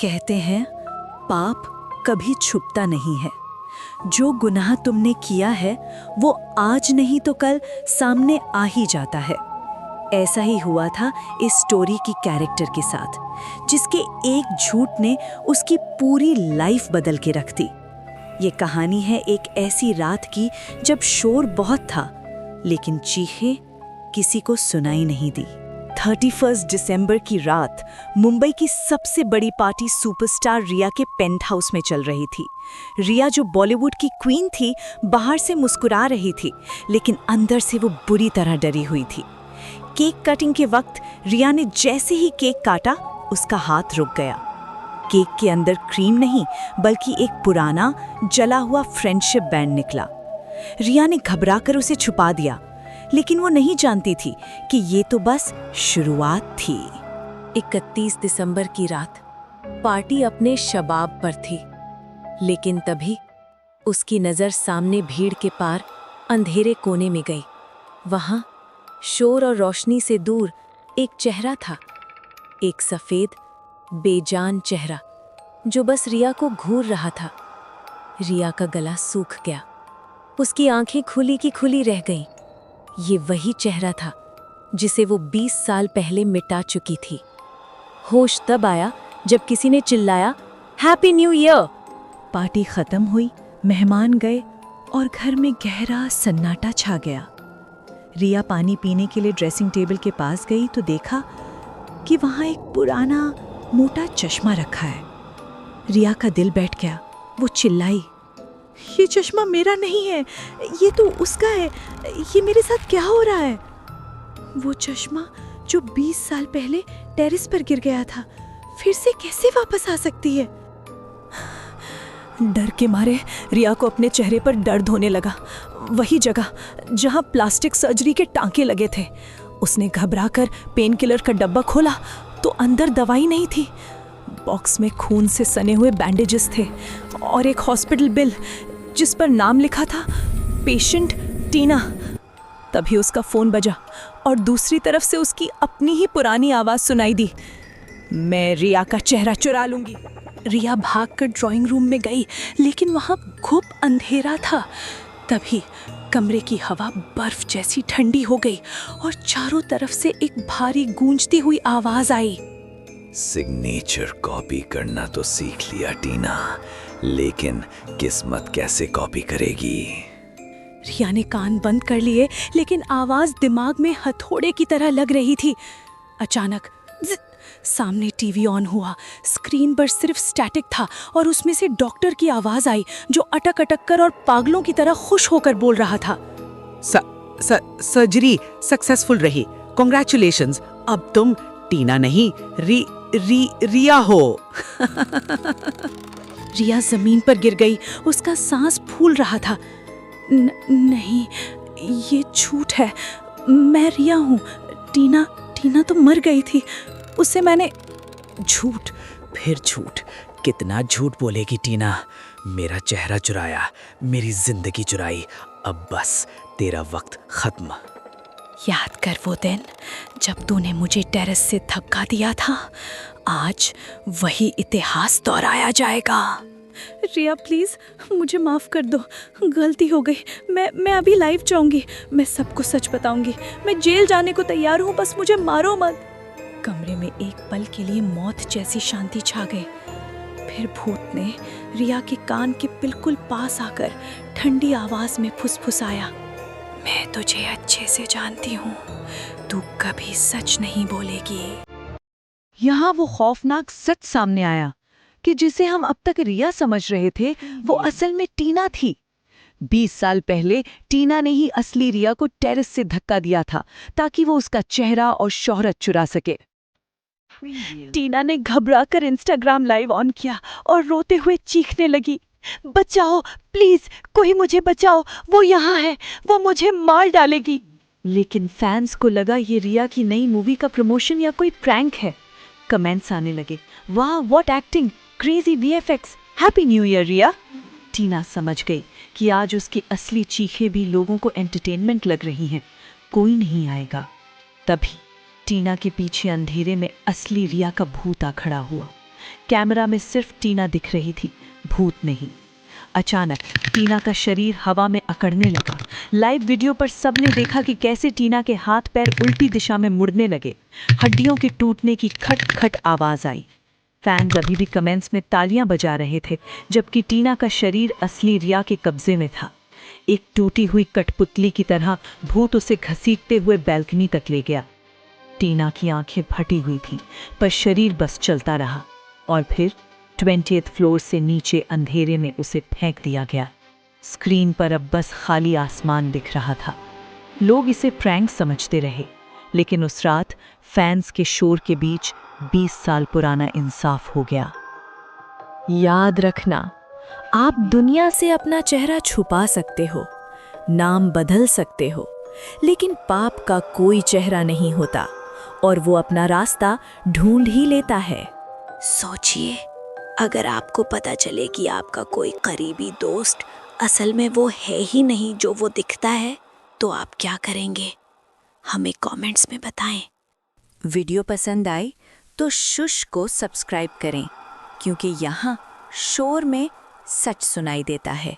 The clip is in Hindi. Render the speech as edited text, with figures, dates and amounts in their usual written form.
कहते हैं पाप कभी छुपता नहीं है। जो गुनाह तुमने किया है वो आज नहीं तो कल सामने आ ही जाता है। ऐसा ही हुआ था इस स्टोरी की कैरेक्टर के साथ, जिसके एक झूठ ने उसकी पूरी लाइफ बदल के रख दी। ये कहानी है एक ऐसी रात की जब शोर बहुत था, लेकिन चीखें किसी को सुनाई नहीं दी। 31 दिसंबर की रात मुंबई की सबसे बड़ी पार्टी सुपरस्टार रिया के पेंट हाउस में चल रही थी। रिया, जो बॉलीवुड की क्वीन थी, बाहर से मुस्कुरा रही थी, लेकिन अंदर से वो बुरी तरह डरी हुई थी। केक कटिंग के वक्त रिया ने जैसे ही केक काटा, उसका हाथ रुक गया। केक के अंदर क्रीम नहीं, बल्कि एक पुराना जला हुआ फ्रेंडशिप बैंड निकला। रिया ने घबराकर उसे छुपा दिया, लेकिन वो नहीं जानती थी कि ये तो बस शुरुआत थी। 31 दिसंबर की रात पार्टी अपने शबाब पर थी, लेकिन तभी उसकी नज़र सामने भीड़ के पार अंधेरे कोने में गई। वहाँ शोर और रोशनी से दूर एक चेहरा था, एक सफ़ेद बेजान चेहरा जो बस रिया को घूर रहा था। रिया का गला सूख गया, उसकी आंखें खुली की खुली रह गईं। ये वही चेहरा था जिसे वो 20 साल पहले मिटा चुकी थी। होश तब आया जब किसी ने चिल्लाया, हैप्पी न्यू ईयर। पार्टी खत्म हुई, मेहमान गए और घर में गहरा सन्नाटा छा गया। रिया पानी पीने के लिए ड्रेसिंग टेबल के पास गई तो देखा कि वहाँ एक पुराना मोटा चश्मा रखा है। रिया का दिल बैठ गया। वो चिल्लाई, ये चश्मा मेरा नहीं है, ये तो उसका है। ये मेरे साथ क्या हो रहा है? वो चश्मा जो 20 साल पहले टेरेस पर गिर गया था, फिर से कैसे वापस आ सकती है? डर के मारे रिया को अपने चेहरे पर दर्द होने लगा, वही जगह जहां प्लास्टिक सर्जरी के टांके लगे थे। उसने घबराकर पेन किलर का डब्बा खोला तो अंदर दवाई नहीं थी। बॉक्स में खून से सने हुए बैंडेजेस थे और एक हॉस्पिटल बिल जिस पर नाम लिखा था पेशेंट टीना। तभी उसका फोन बजा और दूसरी तरफ से उसकी अपनी ही पुरानी आवाज सुनाई दी, मैं रिया का चेहरा चुरा लूंगी। रिया भागकर ड्राइंग रूम में गई, लेकिन वहां घुप अंधेरा था। तभी कमरे की हवा बर्फ जैसी ठंडी हो गई और चारों तरफ से एक भारी गूंजती हुई आवाज आई, सिग्नेचर कॉपी करना तो सीख लिया टीना, लेकिन किस्मत कैसे कॉपी करेगी? रिया ने कान बंद कर लिए, लेकिन आवाज दिमाग में हथौड़े की तरह लग रही थी। अचानक सामने टीवी ऑन हुआ। स्क्रीन पर सिर्फ स्टैटिक था और उसमें से डॉक्टर की आवाज आई, जो अटक अटक कर और पागलों की तरह खुश होकर बोल रहा था, सर्जरी सक्सेसफुल रही, कांग्रेचुलेशंस। अब तुम टीना नहीं रिया हो। रिया जमीन पर गिर गई, उसका सांस फूल रहा था। नहीं, ये झूठ है, मैं रिया हूँ। टीना तो मर गई थी, उससे मैंने। झूठ, फिर झूठ, कितना झूठ बोलेगी टीना? मेरा चेहरा चुराया, मेरी जिंदगी चुराई, अब बस तेरा वक्त खत्म। याद कर वो दिन जब तूने मुझे टेरेस से धक्का दिया था। आज वही इतिहास दोहराया जाएगा। रिया प्लीज मुझे माफ कर दो, गलती हो गई। मैं अभी लाइव जाऊंगी, मैं सबको सच बताऊंगी। मैं जेल जाने को तैयार हूँ, बस मुझे मारो मत। कमरे में एक पल के लिए मौत जैसी शांति छा गई। फिर भूत ने रिया के कान के बिल्कुल पास आकर ठंडी आवाज में फुसफुसाया, मैं तुझे अच्छे से जानती हूँ, तू कभी सच नहीं बोलेगी। यहाँ वो खौफनाक सच सामने आया कि जिसे हम अब तक रिया समझ रहे थे, वो असल में टीना थी। 20 साल पहले टीना ने ही असली रिया को टेरेस से धक्का दिया था, ताकि वो उसका चेहरा और शोहरत चुरा सके। टीना ने घबराकर इंस्टाग्राम लाइव ऑन किया और रोते हुए चीखने लगी, बचाओ प्लीज, कोई मुझे बचाओ, वो यहाँ है, वो मुझे मार डालेगी। लेकिन फैंस को लगा ये रिया की नई मूवी का प्रमोशन या कोई प्रैंक है। कमेंट्स आने लगे, वाह what acting, crazy VFX, happy new year Riya. Tina समझ गई कि आज उसकी असली चीखें भी लोगों को एंटरटेनमेंट लग रही हैं, कोई नहीं आएगा। तभी टीना के पीछे अंधेरे में असली रिया का भूत आ खड़ा हुआ। कैमरा में सिर्फ टीना दिख रही थी, भूत नहीं। अचानक टीना का शरीर हवा में अकड़ने लगा। लाइव वीडियो पर सबने देखा कि कैसे टीना के हाथ पैर उल्टी दिशा में मुड़ने लगे। हड्डियों के टूटने की खट खट आवाज आई। फैंस अभी भी कमेंट्स में तालियां बजा रहे थे, जबकि टीना का शरीर असली रिया के कब्जे में था। एक टूटी हुई कठपुतली की तरह भूत उसे घसीटते हुए बैल्कनी तक ले गया। टीना की आंखें फटी हुई थीं, पर शरीर बस चलता रहा और फिर 20th फ्लोर से नीचे अंधेरे में उसे फेंक दिया गया। स्क्रीन पर अब बस खाली आसमान दिख रहा था। लोग इसे प्रैंक समझते रहे, लेकिन उस रात फैंस के शोर के बीच 20 साल पुराना इंसाफ हो गया। याद रखना, आप दुनिया से अपना चेहरा छुपा सकते हो, नाम बदल सकते हो, लेकिन पाप का कोई चेहरा नहीं होता और वो अपना रास्ता ढूंढ ही लेता है। सोचिए, अगर आपको पता चले कि आपका कोई करीबी दोस्त असल में वो है ही नहीं जो वो दिखता है, तो आप क्या करेंगे? हमें कमेंट्स में बताएं। वीडियो पसंद आई तो शुश को सब्सक्राइब करें, क्योंकि यहाँ शोर में सच सुनाई देता है।